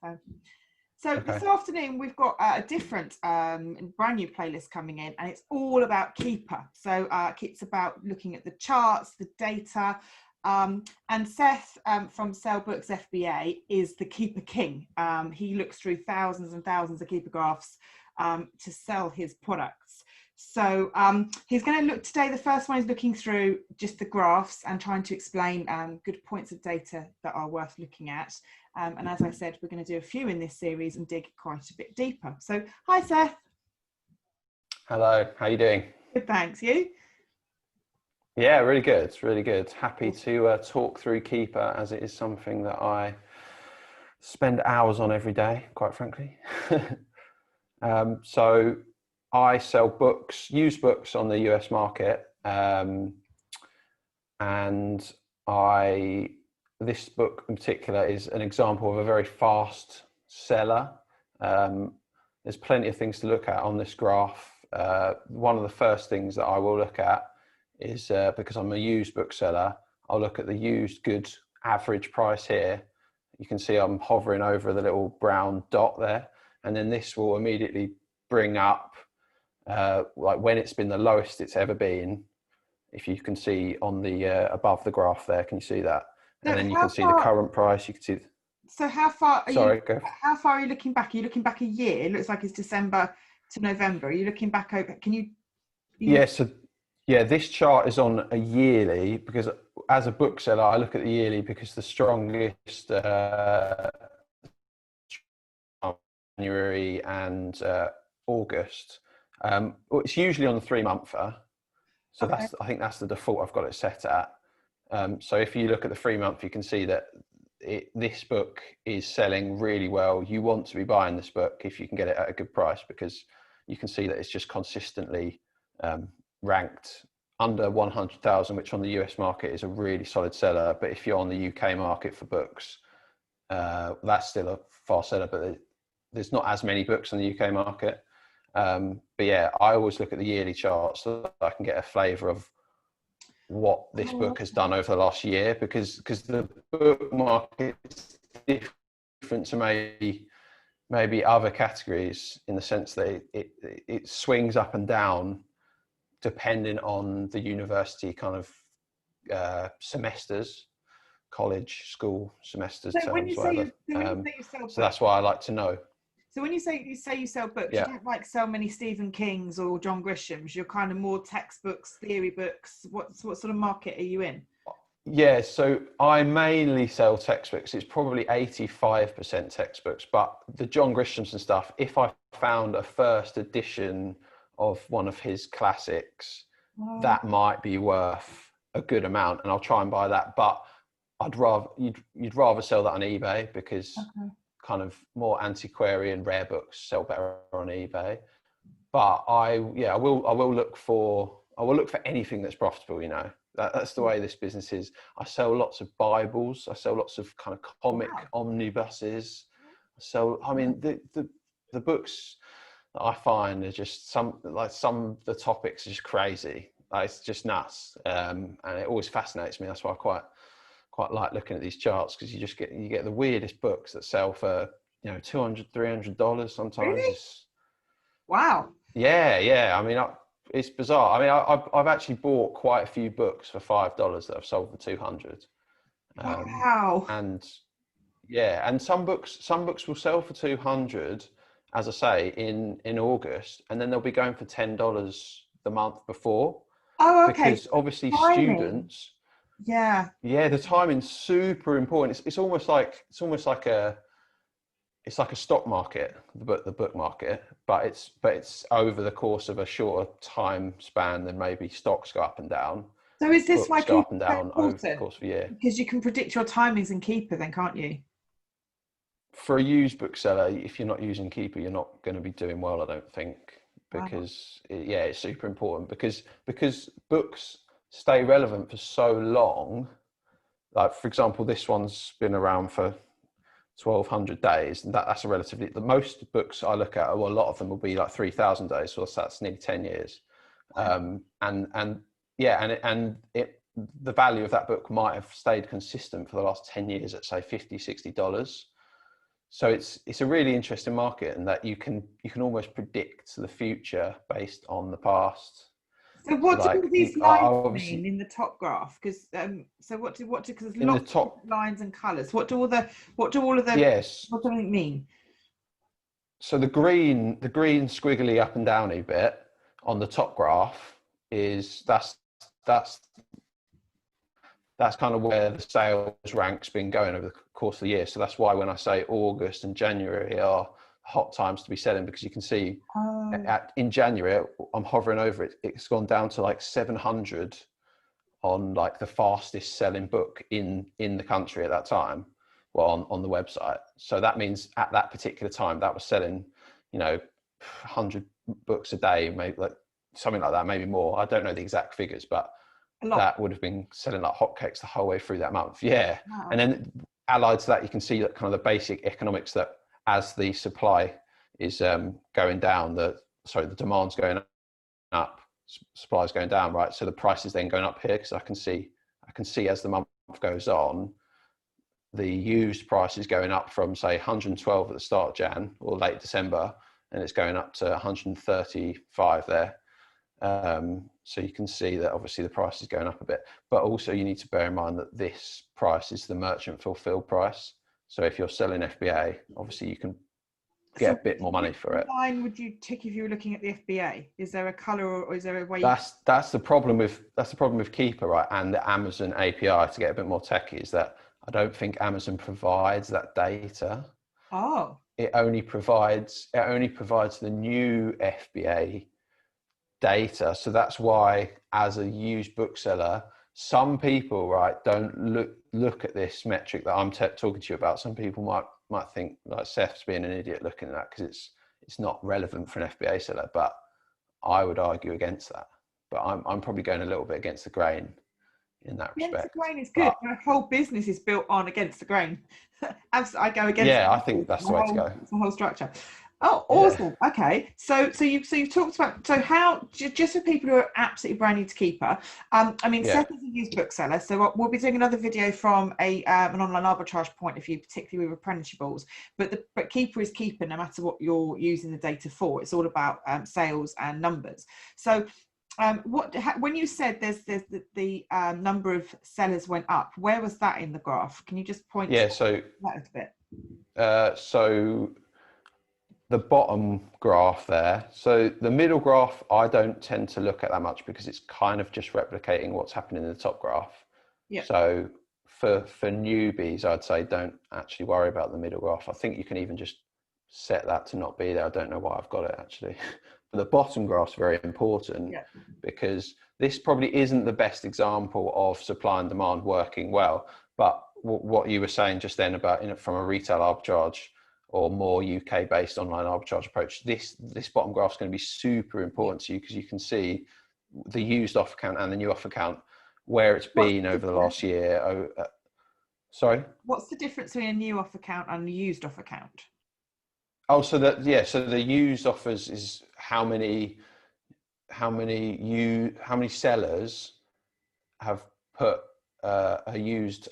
Okay. So Okay. this afternoon we've got a different brand new playlist coming in, and it's all about Keepa. So it's about looking at the charts, the data, and Seth from Sell Books FBA is the Keepa king. He looks through thousands and thousands of Keepa graphs to sell his products. So he's going to look today. The first one is looking through just the graphs and trying to explain good points of data that are worth looking at. And as I said, we're going to do a few in this series and dig quite a bit deeper. So hi, Seth. Hello, how you doing? Good, thanks. You? Yeah, really good, really good. Happy to talk through Keepa, as it is something that I spend hours on every day, quite frankly. So I sell books, used books on the US market, and this book in particular is an example of a very fast seller. There's plenty of things to look at on this graph. One of the first things that I will look at is, because I'm a used bookseller, I'll look at the used goods average price here. You can see I'm hovering over the little brown dot there, and then this will immediately bring up like when it's been the lowest it's ever been. If you can see on the above the graph there, can you see that? And then you can see the current price. You can see. So how far are Sorry, you? How far are you looking back? Are you looking back a year? It looks like it's December to November. Are you looking back over? Can you? Yeah. So yeah, this chart is on a yearly, because as a bookseller, I look at the yearly because the strongest January and August. It's usually on the 3-monther. So Okay. I think that's the default I've got it set at. So if you look at the 3-month, you can see that this book is selling really well. You want to be buying this book if you can get it at a good price, because you can see that it's just consistently ranked under 100,000, which on the US market is a really solid seller. But if you're on the UK market for books, that's still a fast seller, but there's not as many books on the UK market. But yeah, I always look at the yearly chart so that I can get a flavour of what this book has done over the last year, because the book market is different to maybe other categories in the sense that it swings up and down depending on the university kind of semesters, college, school semesters, So when terms, you say whatever. you sell books, So that's why I like to know. so when you say you sell books, Yeah. you don't like sell many Stephen Kings or John Grishams. You're kind of more textbooks, theory books. What sort of market are you in? Yeah, so I mainly sell textbooks. It's probably 85% textbooks, but the John Grishams and stuff, if I found a first edition of one of his classics, that might be worth a good amount, and I'll try and buy that. But you'd rather sell that on eBay, because kind of more antiquarian rare books sell better on eBay. But I will look for anything that's profitable, you know. That's the way this business is. I sell lots of Bibles. I sell lots of kind of comic omnibuses. I mean, the books that I find are just some of the topics are just crazy. Like, it's just nuts, and it always fascinates me. That's why I quite like looking at these charts, because you get the weirdest books that sell for, you know, $200-$300 sometimes. Really? Wow. Yeah. I mean, it's bizarre. I mean, I've actually bought quite a few books for $5 that I've sold for 200. Wow. And yeah, and some books will sell for 200, as I say, in August, and then they'll be going for $10 the month before. Oh, okay. Because obviously Timing. yeah, the timing's super important. It's almost like a stock market, the book market, but it's over the course of a shorter time span than maybe stocks go up and down. So is this why Books go Keepa up and is so down over the important? course of a year. Because you can predict your timings in Keepa then, can't you? For a used bookseller, if you're not using Keepa, you're not going to be doing well, I don't think, because it's super important, because books stay relevant for so long. Like, for example, this one's been around for 1,200 days, and that's a relatively, the most books I look at, well, a lot of them will be like 3,000 days, so that's nearly 10 years. The value of that book might have stayed consistent for the last 10 years at, say, $50-$60. So it's a really interesting market, and that you can almost predict the future based on the past. So So what do like all these I lines mean obviously in the top graph? Because so because there's in the lots of top, lines and colours. What do all of the yes. what do they mean? So the green squiggly up and downy bit on the top graph is that's that's kind of where the sales rank's been going over the course of the year. So that's why when I say August and January are hot times to be selling, because you can see Oh, in January, I'm hovering over it, it's gone down to like 700 on like the fastest selling book in the country at that time, well, on the website. So that means at that particular time that was selling, 100 books a day, maybe like something like that, maybe more. I don't know the exact figures, but a lot. that would have been selling like hotcakes the whole way through that month. Yeah. And Wow. then allied to that, you can see that kind of the basic economics, that as the supply is going down, the demand's going up, supply is going down, right? So the price is then going up here, because I can see as the month goes on, the used price is going up from say 112 at the start of Jan or late December, and it's going up to 135 there. So you can see that obviously the price is going up a bit, but also you need to bear in mind that this price is the merchant fulfilled price. So if you're selling FBA, obviously you can get a bit more money for it. What line would you tick if you were looking at the FBA? Is there a colour or is there a way? That's the problem with Keepa, right? And the Amazon API, to get a bit more techy, is that I don't think Amazon provides that data. Oh, It only provides the new FBA data. So that's why, as a used bookseller, some people, right, don't look at this metric that I'm talking to you about. Some people might think like Seth's being an idiot looking at that, because it's not relevant for an FBA seller. But I would argue against that. But I'm probably going a little bit against the grain in that against the respect. grain is good. But My whole business is built on against the grain. I go against yeah, I think that's the way to go. the whole structure. Oh, Yeah. awesome. Okay, so you've talked about, so how, just for people who are absolutely brand new to Keeper, I mean, Yeah. Seth is a used bookseller, so we'll be doing another video from an online arbitrage point of view, particularly with apprenticeships. But Keeper is Keeper, no matter what you're using the data for. It's all about sales and numbers. So when you said there's the number of sellers went up, where was that in the graph? Can you just point Yeah. to So that a bit? so the bottom graph there. So the middle graph, I don't tend to look at that much, because it's kind of just replicating what's happening in the top graph. Yeah. So for newbies, I'd say don't actually worry about the middle graph. I think you can even just set that to not be there. I don't know why I've got it actually. But the bottom graph's very important, Yeah. because this probably isn't the best example of supply and demand working well. But what you were saying just then about, from a retail arbitrage or more UK based online arbitrage approach, this bottom graph is going to be super important to you, because you can see the used offer count and the new offer count, where it's been over the last year. Sorry? What's the difference between a new offer count and a used offer count? Oh, so the used offers is how many sellers have put a used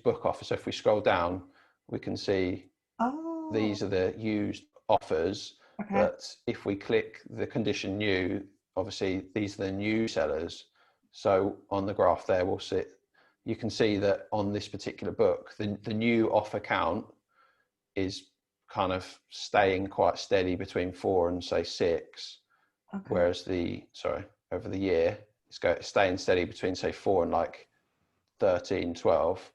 book offer. So if we scroll down, we can see Oh, these are the used offers. okay. But if we click the condition new, obviously these are the new sellers. So on the graph there, you can see that on this particular book, the new offer count is kind of staying quite steady between 4 and say 6, Okay. whereas over the year it's staying steady between say 4 and like 13, 12.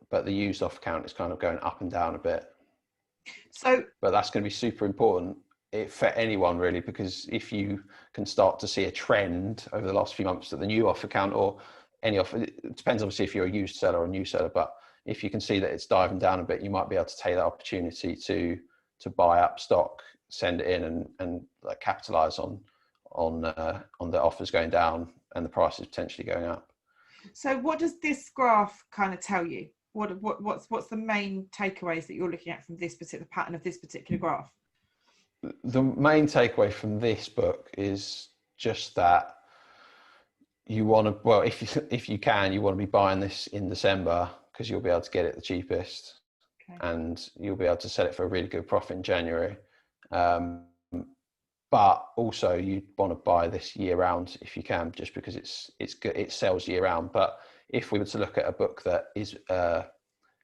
But the used offer count is kind of going up and down a bit. So, But that's going to be super important for anyone really, because if you can start to see a trend over the last few months that the new offer count, or any offer, it depends obviously if you're a used seller or a new seller, but if you can see that it's diving down a bit, you might be able to take that opportunity to buy up stock, send it in, and like capitalize on the offers going down and the prices potentially going up. so what does this graph kind of tell you? What's the main takeaways that you're looking at from this particular pattern of this particular graph? The main takeaway from this book is just that you want to, if you can, you want to be buying this in December, because you'll be able to get it the cheapest. Okay. and you'll be able to sell it for a really good profit in January. But also you want to buy this year round if you can, just because it's good, it sells year round. But if we were to look at a book that is a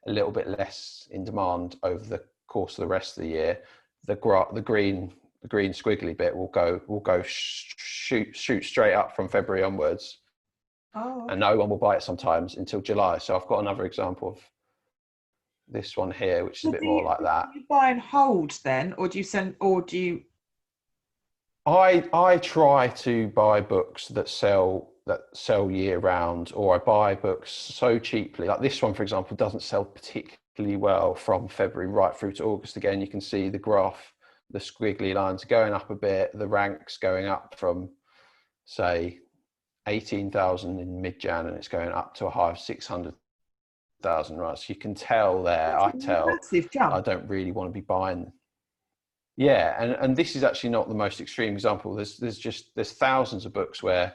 little bit less in demand over the course of the rest of the year, the green squiggly bit will go shoot straight up from February onwards. Oh, okay. And no one will buy it sometimes until July. So I've got another example of this one here, which is a So bit more like do that. you buy and hold then, or do you send, or do you? I try to buy books that sell year round, or I buy books so cheaply. Like this one, for example, doesn't sell particularly well from February right through to August. Again, you can see the graph, the squiggly lines going up a bit, the ranks going up from, say, 18,000 in mid-Jan, and it's going up to a high of 600,000. Right, so you can tell there. That's I a tell massive jump. I don't really want to be buying. Yeah, and this is actually not the most extreme example. There's thousands of books where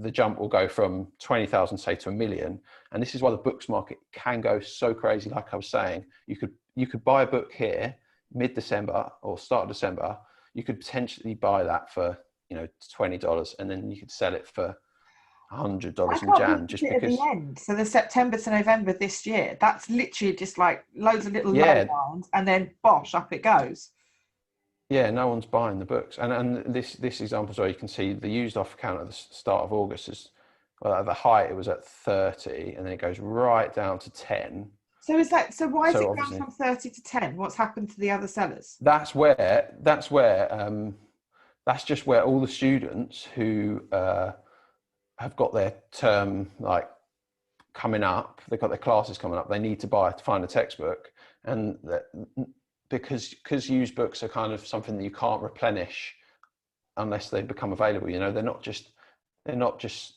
the jump will go from 20,000, say, to 1,000,000, and this is why the books market can go so crazy. Like I was saying, you could buy a book here mid-December or start of December. You could potentially buy that for $20, and then you could sell it for I $100 in can't believe Jan, it's just at the because. end. So the September to November this year, that's literally just like loads of little low Yeah, lines, and then bosh, up it goes. yeah, no one's buying the books, and this example, so you can see the used off account at the start of August is, well, at the height it was at 30, and then it goes right down to 10. So why is So it gone obviously from 30 to 10? What's happened to the other sellers? that's just where all the students who have got their term like coming up, they've got their classes coming up, they need to find a textbook, and because used books are kind of something that you can't replenish unless they become available. They're not just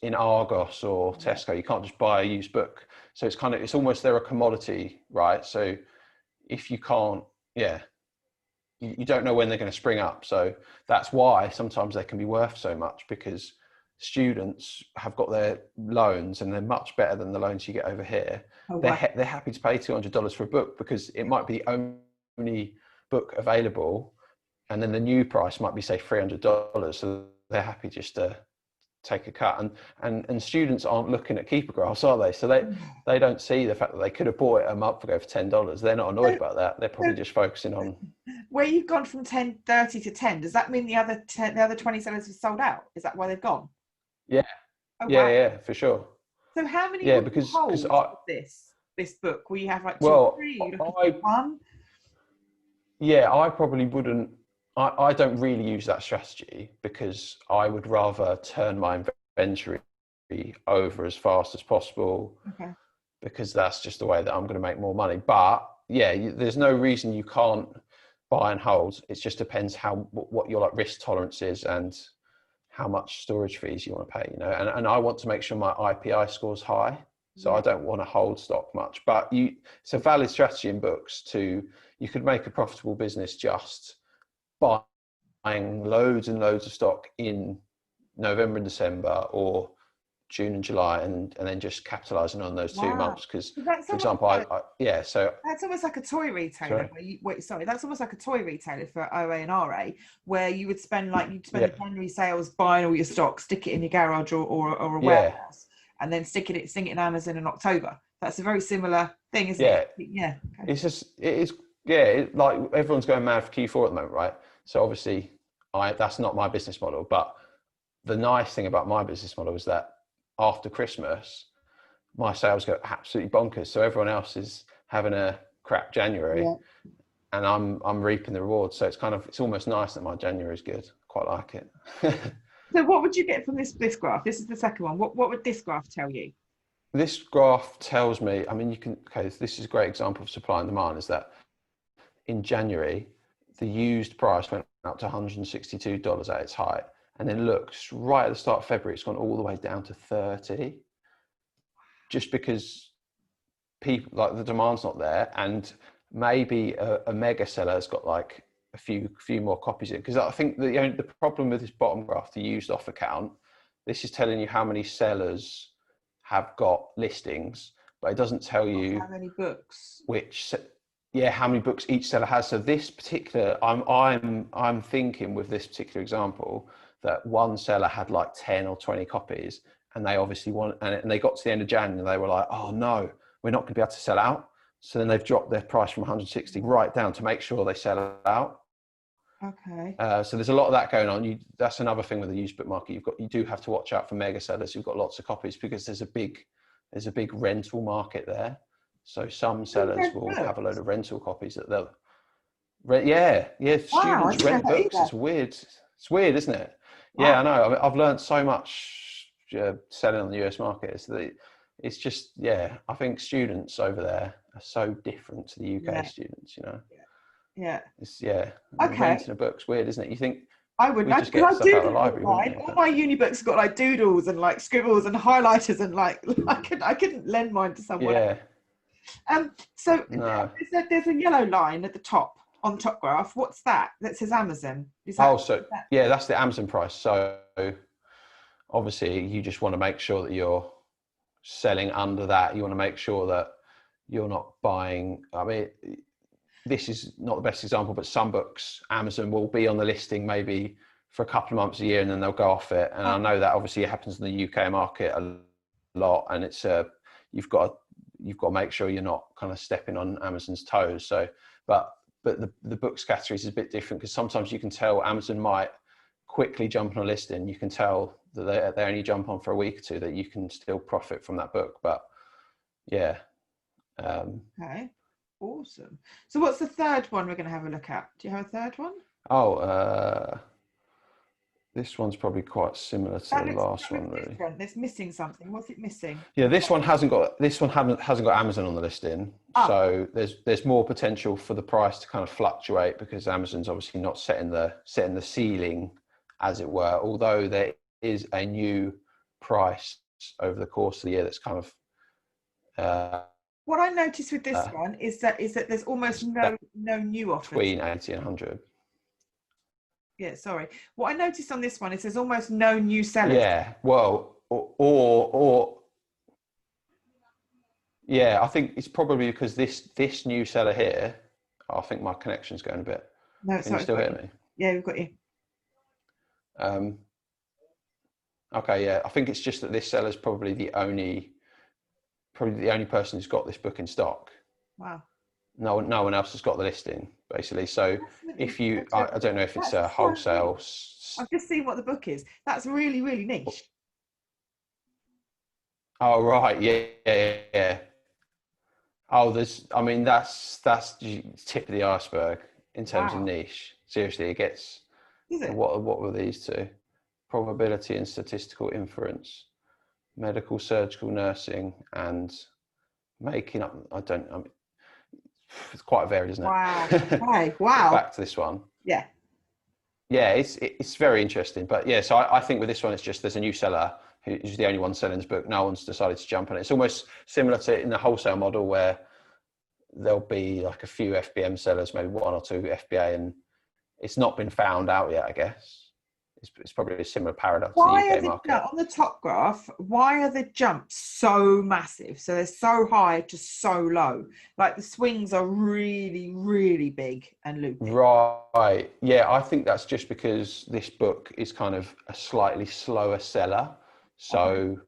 in Argos or Tesco. You can't just buy a used book. So it's almost, they're a commodity, right? So if you can't, yeah, you don't know when they're going to spring up. So that's why sometimes they can be worth so much, because students have got their loans and they're much better than the loans you get over here. Oh, They're, wow. they're happy to pay $200 for a book because it might be the only book available, and then the new price might be, say, $300. So they're happy just to take a cut. And students aren't looking at Keepa graphs, are they? So they don't see the fact that they could have bought it a month ago for $10. They're not annoyed So, about that. They're so probably just focusing on. where you've gone from 30 to 10, does that mean the other 20 sellers have sold out? Is that why they've gone? Yeah, Oh, yeah, wow. yeah, for sure. So how many Yeah, would you because hold I of this book? Will you have like two or well three? Are you looking for I one? yeah, I probably wouldn't. I don't really use that strategy, because I would rather turn my inventory over as fast as possible, Okay. because that's just the way that I'm going to make more money. But yeah, there's no reason you can't buy and hold. It just depends what your like risk tolerance is and how much storage fees you want to pay. And I want to make sure my IPI score's high, so Yeah. I don't want to hold stock much. But it's a valid strategy in books to, you could make a profitable business just buying loads and loads of stock in November and December, or June and July, and then just capitalizing on those two Wow. months. Because, So that's for almost example, like yeah, so that's almost like a toy retailer sorry, where that's almost like a toy retailer for OA and RA, where you'd spend yeah, the January sales buying all your stock, stick it in your garage or a yeah, warehouse, and then sing it in Amazon in October. That's a very similar thing, isn't it? yeah. Yeah. Okay. It's just, it is, yeah, like everyone's going mad for Q4 at the moment, right? So obviously, that's not my business model. But the nice thing about my business model is that after Christmas, my sales go absolutely bonkers. So everyone else is having a crap January, Yeah. and I'm reaping the rewards. So it's almost nice that my January is good. Quite like it. So what would you get from this graph? This is the second one. What would this graph tell you? This graph tells me, I mean, okay, this is a great example of supply and demand, is that in January, the used price went up to $162 at its height. And then look, right at the start of February, it's gone all the way down to 30, just because people, like, the demand's not there. And maybe a mega seller has got like a few more copies in. Because I think the problem with this bottom graph, the used off account, this is telling you how many sellers have got listings, but it doesn't tell Not you how many books? which yeah, how many books each seller has. So this particular, I'm thinking with this particular example that one seller had like 10 or 20 copies, and they obviously and they got to the end of January and they were like, oh no, we're not going to be able to sell out. So then they've dropped their price from 160 right down to make sure they sell out. Okay. So there's a lot of that going on. That's another thing with the used book market. You do have to watch out for mega sellers who've got lots of copies, because there's a big rental market there. So some sellers will have a load of rental copies that they'll yeah, Wow, I students didn't know rent that books. either. It's weird, isn't it? Wow. Yeah, I know. I've learned so much selling on the US market. It's just, yeah, I think students over there are so different to the UK students, you know. Yeah. Yeah, Okay. renting a book's weird, isn't it? You think I wouldn't, we just because get I stuff out of the doodle library, all wouldn't mine. we? All my uni books have got like doodles and like scribbles and highlighters, and like I couldn't lend mine to someone else. Yeah, So no. there's a yellow line at the top on the top graph. What's that? That says Amazon. Is Oh, that? so yeah, that's the Amazon price. So obviously you just want to make sure that you're selling under that. You want to make sure that you're not buying. I mean, this is not the best example, but some books, Amazon will be on the listing maybe for a couple of months a year, and then they'll go off it. And I know that obviously it happens in the UK market a lot, and it's you've got to make sure you're not kind of stepping on Amazon's toes. So, but the books category is a bit different, because sometimes you can tell Amazon might quickly jump on a listing. You can tell that they only jump on for a week or two, that you can still profit from that book. But yeah. Okay. Awesome. So what's the third one we're going to have a look at? Do you have a third one? Oh, this one's probably quite similar to the last one, really. It's missing something. What's it missing? Yeah, this one hasn't got Amazon on the listing, so there's more potential for the price to kind of fluctuate, because Amazon's obviously not setting the ceiling, as it were. Although there is a new price over the course of the year that's kind of. What I noticed with this one is that there's almost no new offers. Between 80 and 100. Yeah, sorry. What I noticed on this one is there's almost no new sellers. Yeah, well, or yeah, I think it's probably because this new seller here. I think my connection's going a bit. No, Can you still hear me? Yeah, we've got you. Okay, yeah, I think it's just that this seller's probably the only person who's got this book in stock. Wow. No one else has got the listing, basically. So if you, I don't know if it's a wholesale. I've just seen what the book is. That's really, really niche. Oh right, yeah. Oh, that's the tip of the iceberg in terms of niche. Seriously, it gets. Is it? What were these two? Probability and statistical inference, medical, surgical, nursing, and making up. It's quite varied, isn't it? Wow. Okay. Wow. Back to this one. Yeah. Yeah, it's very interesting. But yeah, so I think with this one, it's just there's a new seller who's the only one selling this book. No one's decided to jump on it. It's almost similar to in the wholesale model, where there'll be like a few FBM sellers, maybe one or two FBA, and it's not been found out yet, I guess. It's probably a similar paradox to the UK market. On the top graph, why are the jumps so massive? So they're so high to so low. Like the swings are really, really big and loopy. Right. Yeah, I think that's just because this book is kind of a slightly slower seller. So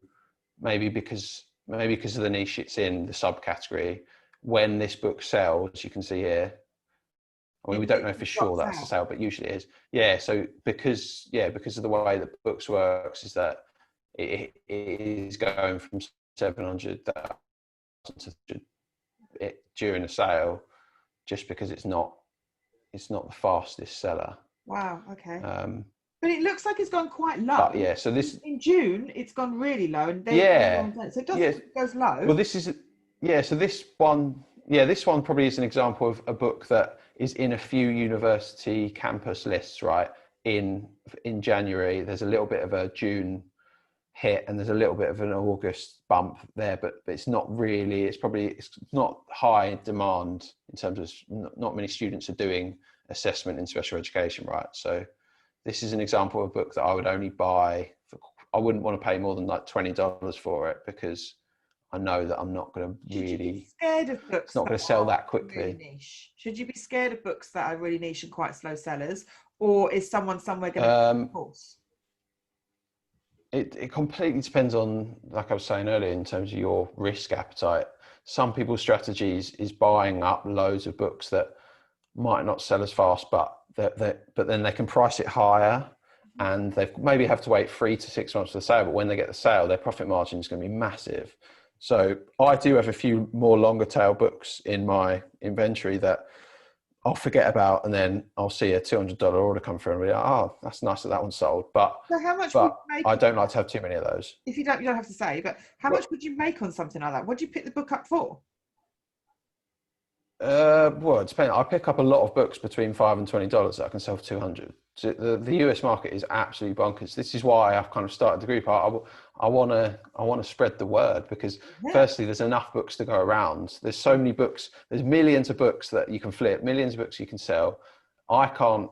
maybe because of the niche it's in, the subcategory, when this book sells, you can see here. I mean, we don't know for sure that's a sale, but usually it is. Yeah. So because of the way that books works, is that it is going from 700,000 to during a sale, just because it's not the fastest seller. Wow. Okay. But it looks like it's gone quite low. But yeah, so this in June it's gone really low, and then so it goes low. Well, this is So this one probably is an example of a book that is in a few university campus lists, right? In January, there's a little bit of a June hit, and there's a little bit of an August bump there, but it's not really. It's not high demand in terms of not many students are doing assessment in special education, right? So this is an example of a book that I would only buy I wouldn't want to pay more than like $20 for it, because I know that I'm not going to Should you be really, scared of it's books not that going to sell are that really quickly. niche? Should you be scared of books that are really niche and quite slow sellers, or is someone somewhere going to course? It completely depends on, like I was saying earlier, in terms of your risk appetite. Some people's strategies is buying up loads of books that might not sell as fast, but but then they can price it higher, and they maybe have to wait 3 to 6 months for the sale. But when they get the sale, their profit margin is going to be massive. So I do have a few more longer tail books in my inventory that I'll forget about, and then I'll see a $200 order come through and be like, oh, that's nice that that one's sold. So how much would But you make I don't like to have too many of those. if you don't have to say, but how much would you make on something like that? What do you pick the book up for? Well, it depends. I pick up a lot of books between $5 and $20 that I can sell for 200. So the US market is absolutely bonkers. This is why I've kind of started the group. I want to spread the word, because firstly, there's enough books to go around. There's so many books. There's millions of books that you can flip, millions of books you can sell. I can't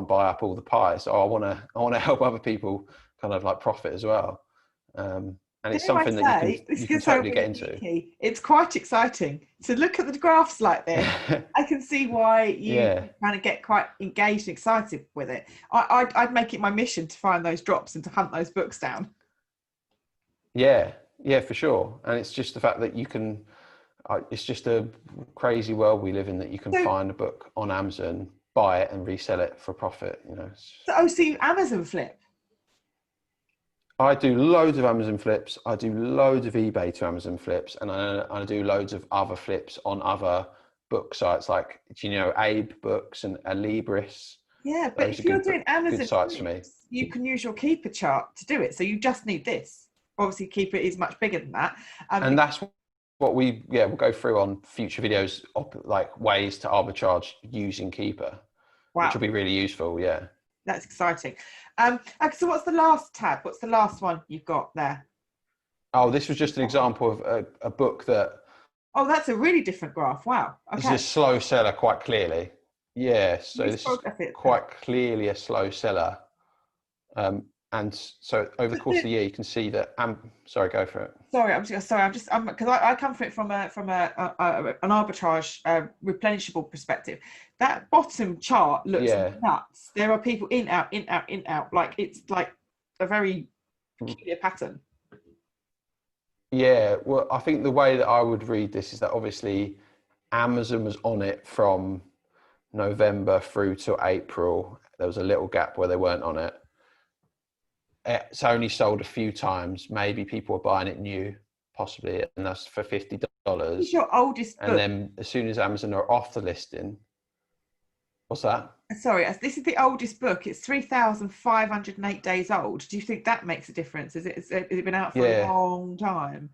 buy up all the pie. So I want to help other people kind of like profit as well. And it's Dare I something that say, this you is can going to sound totally get really into. geeky. It's quite exciting to look at the graphs like this. I can see why you Yeah. kind of get quite engaged and excited with it. I'd make it my mission to find those drops and to hunt those books down. Yeah, yeah, for sure. And it's just the fact that you can, it's just a crazy world we live in, that you can So, find a book on Amazon, buy it and resell it for profit. You know, so you Amazon flip. I do loads of Amazon flips. I do loads of eBay to Amazon flips, and I do loads of other flips on other book sites like, Abe Books and Alibris. Yeah, but Those are if you're doing good Amazon sites for me. flips, you can use your Keeper chart to do it. So you just need this. Obviously, Keeper is much bigger than that. And that's what we'll go through on future videos, like ways to arbitrage using Keeper, which Wow, will be really useful. Yeah. that's exciting. Okay, so what's the last tab? What's the last one you've got there? Oh, this was just an example of a book that Oh, that's a really different graph. Wow. is Okay. a slow seller quite clearly. Yeah, so You this is photograph it. quite clearly a slow seller. And so over the course of the year, you can see that. Sorry, go for it. Sorry, I'm just because I come from it from an arbitrage replenishable perspective. That bottom chart looks Yeah. nuts. There are people in out in out in out. Like it's like a very peculiar pattern. Yeah, well, I think the way that I would read this is that obviously Amazon was on it from November through to April. There was a little gap where they weren't on it. It's only sold a few times. Maybe people were buying it new, possibly, and that's for This is $50. your oldest And book. then as soon as Amazon are off the listing, what's that? Sorry, this is the oldest book. It's 3,508 days old. Do you think that makes a difference? Has it been out for a Yeah, long time?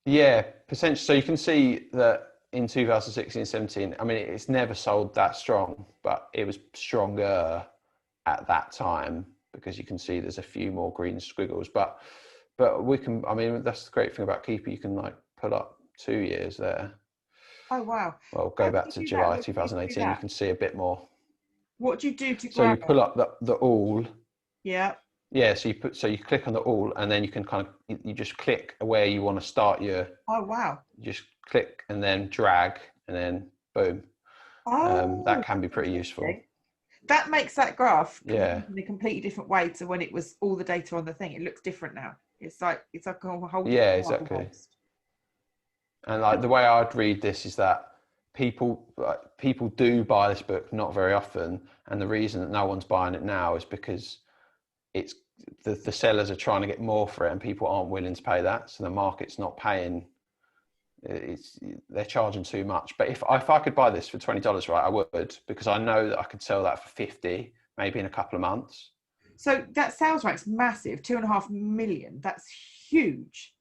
yeah, potentially. So you can see that in 2016, 17, I mean, it's never sold that strong, but it was stronger at that time, because you can see there's a few more green squiggles. But we can, I mean, that's the great thing about Keeper. You can like put up 2 years there. Oh wow! Well, How go do back you to do that? July What do you do 2018. You that? can see a bit more. What do you do to So you grab it? pull up the all. Yeah. Yeah, so you click on the all, and then you can kind of, you just click where you want to start your, Oh wow. you just click and then drag, and then boom. That Oh, can be that's pretty useful. interesting. That makes that graph Yeah, in a completely different way to when it was all the data on the thing. It looks different now. It's like a whole yeah, different graph exactly. almost. And like the way I'd read this is that people do buy this book not very often, and the reason that no one's buying it now is because it's the sellers are trying to get more for it, and people aren't willing to pay that. So the market's not paying. They're charging too much. But if I could buy this for $20, right, I would, because I know that I could sell that for 50, maybe in a couple of months. So that sales rank's massive, 2.5 million. That's huge.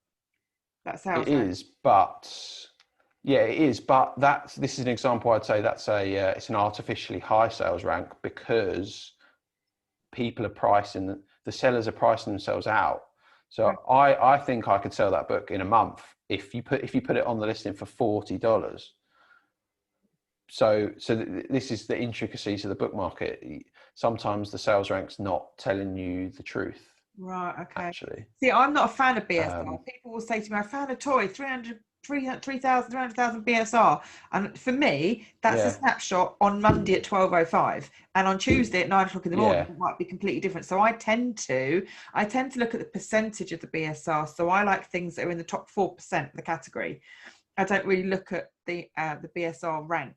That It sales rank. is, but yeah, it is. But this is an example. I'd say that's it's an artificially high sales rank, because people are pricing, the sellers are pricing themselves out. So I think I could sell that book in a month if you put it on the listing for $40. So this is the intricacies of the book market. Sometimes the sales rank's not telling you the truth. Right, okay. actually. See, I'm not a fan of BSR. Um, People will say to me, I found a toy, 3,000 BSR. And for me, that's a yeah, snapshot on Monday at 12:05. And on Tuesday at 9 o'clock in the morning, yeah. it might be completely different. So I tend to look at the percentage of the BSR. So I like things that are in the top 4% of the category. I don't really look at the BSR rank.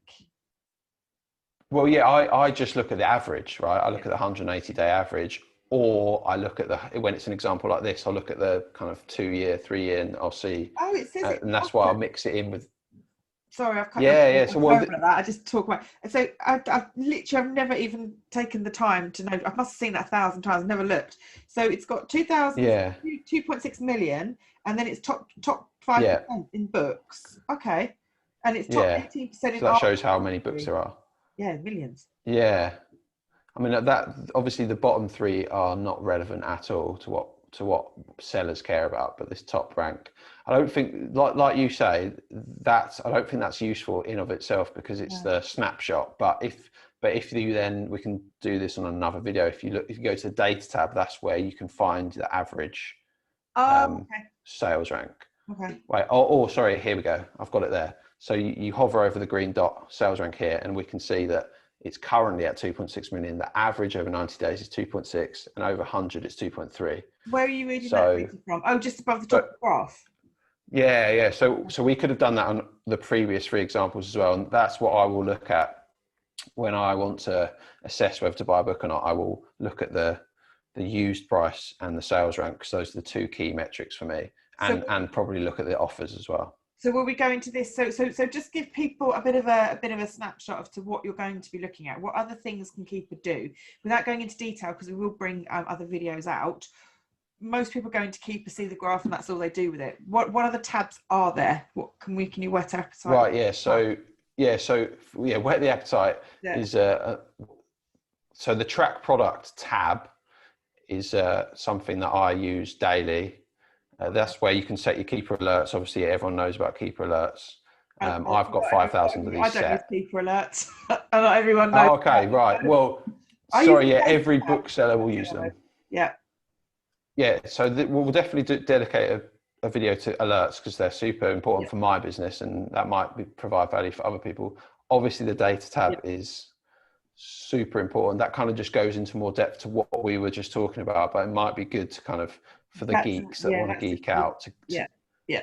Well, yeah, I just look at the average, right? I look Yeah. at the 180-day average, or I look at when it's an example like this, I'll look at the kind of 2 year, 3 year, and I'll see, Oh, it says it. and that's why I'll mix it in with, Sorry, I've cut your. yeah, yeah. So, I'm well, terrible at that. I just talk about. So I've never even taken the time to know. I must have seen that 1,000 times. Never looked. So it's got 2,000, yeah, 2.6 million, and then it's top 5% yeah, in books. Okay, and it's top yeah. 18% in So that art shows how many books photography. there are. Yeah, millions. Yeah. I mean, that obviously the bottom three are not relevant at all to what sellers care about, but this top rank, I don't think, like you say, I don't think that's useful in of itself because it's No. the snapshot. But if you then, we can do this on another video. If you go to the data tab, that's where you can find the average Oh, sales rank. okay. Right. Oh, sorry. Here we go. I've got it there. So you hover over the green dot, sales rank here, and we can see that it's currently at 2.6 million. The average over 90 days is 2.6, and over 100 it's 2.3. Where are you reading that So, data from? Oh, just above the top of the but graph. yeah, yeah. So we could have done that on the previous three examples as well, and that's what I will look at when I want to assess whether to buy a book or not. I will look at the used price and the sales rank, because those are the two key metrics for me, So and probably look at the offers as well. So will we go into this? So just give people a bit of a snapshot of to what you're going to be looking at. What other things can Keepa do without going into detail? Because we will bring other videos out. Most people go into Keepa, see the graph, and that's all they do with it. What other tabs are there? What can you whet our appetite? Right. Yeah. Whet the appetite Yeah. is so the track product tab is something that I use daily. That's where you can set your Keeper alerts. Obviously, everyone knows about Keeper alerts. I've got 5,000 of these I don't use set. Keepa alerts. Not everyone knows. Oh, okay, right. Well, I use sorry. the Yeah, data every tab. bookseller will use them. Yeah. Yeah, so we'll definitely dedicate a video to alerts because they're super important Yeah. for my business, and that might provide value for other people. Obviously, the data tab Yeah. is super important. That kind of just goes into more depth to what we were just talking about, but it might be good to kind of, for the geeks that want to geek out, Yeah. Yeah.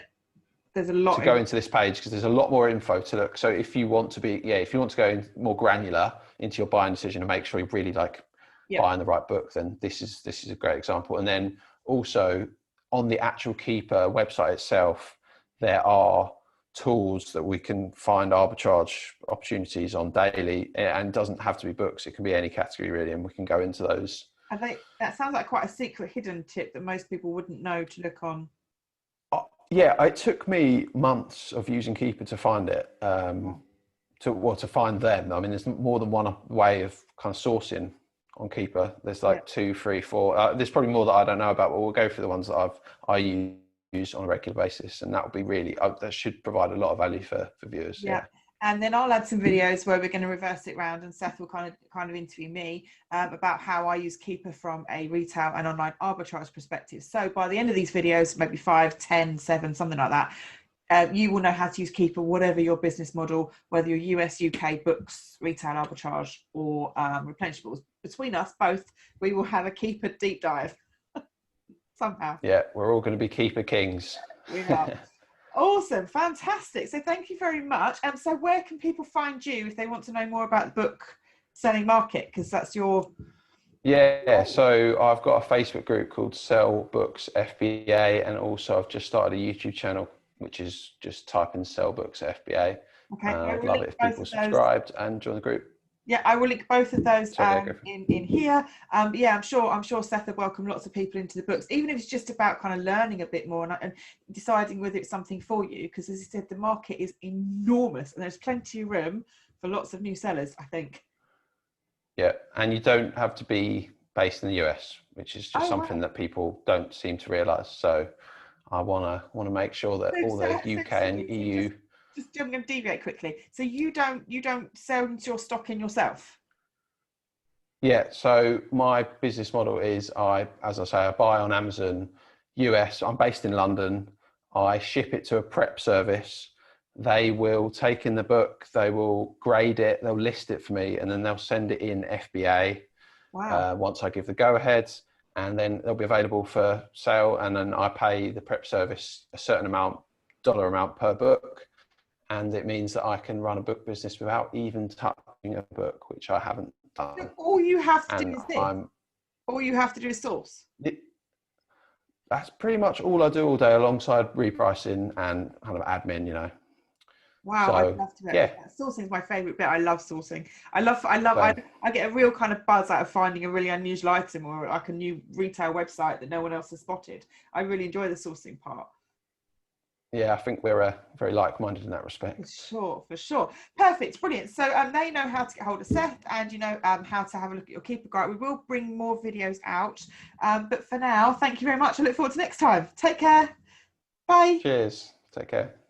There's a lot to go into this page, because there's a lot more info to look. So if you want to go in more granular into your buying decision and make sure you really like yeah. buying the right book, then this is a great example. And then also on the actual Keeper website itself, there are tools that we can find arbitrage opportunities on daily, and it doesn't have to be books, it can be any category really, and we can go into those. That sounds like quite a secret hidden tip that most people wouldn't know to look on. Yeah, it took me months of using Keeper to find it, to find them. I mean, there's more than one way of kind of sourcing on Keeper. There's Yeah. like 2, 3, 4. There's probably more that I don't know about, but we'll go through the ones that I use on a regular basis, and that would be really that should provide a lot of value for viewers. Yeah. And then I'll add some videos where we're going to reverse it round, and Seth will kind of interview me about how I use Keepa from a retail and online arbitrage perspective. So by the end of these videos, maybe 5, 10, 7, something like that, you will know how to use Keepa, whatever your business model, whether you're US, UK, books, retail arbitrage, or replenishables. Between us both, we will have a Keepa deep dive somehow. Yeah, we're all going to be Keeper kings. We are. Awesome, fantastic. So thank you very much. So where can people find you if they want to know more about the book selling market? Because that's your... Yeah, so I've got a Facebook group called Sell Books FBA, and also I've just started a YouTube channel, which is just type in Sell Books FBA. Okay, I'd love it if people subscribed and join the group. Yeah, I will link both of those Sorry, in here. Yeah, I'm sure Seth will welcome lots of people into the books, even if it's just about kind of learning a bit more and deciding whether it's something for you. Because as I said, the market is enormous and there's plenty of room for lots of new sellers, I think. Yeah, and you don't have to be based in the US, which is just something that people don't seem to realise. So I want to make sure that all the UK and EU. I'm going to deviate quickly. So you don't sell your stock in yourself? Yeah, so my business model is as I say, I buy on Amazon US. I'm based in London. I ship it to a prep service. They will take in the book, they will grade it, they'll list it for me, and then they'll send it in FBA Wow. once I give the go ahead, and then they'll be available for sale. And then I pay the prep service a certain amount, dollar amount per book, and it means that I can run a book business without even touching a book, which I haven't So done. all you have to do And is this. All you have to do is source. that's pretty much all I do all day, alongside repricing and kind of admin, you know. Wow, I'd So love to do yeah, that. Sourcing is my favorite bit. I love sourcing. same. I get a real kind of buzz out of finding a really unusual item or like a new retail website that no one else has spotted. I really enjoy the sourcing part. Yeah, I think we're very like-minded in that For respect. sure, for sure. Perfect, brilliant. So now you know how to get hold of Seth, and you know how to have a look at your Keepa guide. We will bring more videos out. But for now, thank you very much. I look forward to next time. Take care. Bye. Cheers. Take care.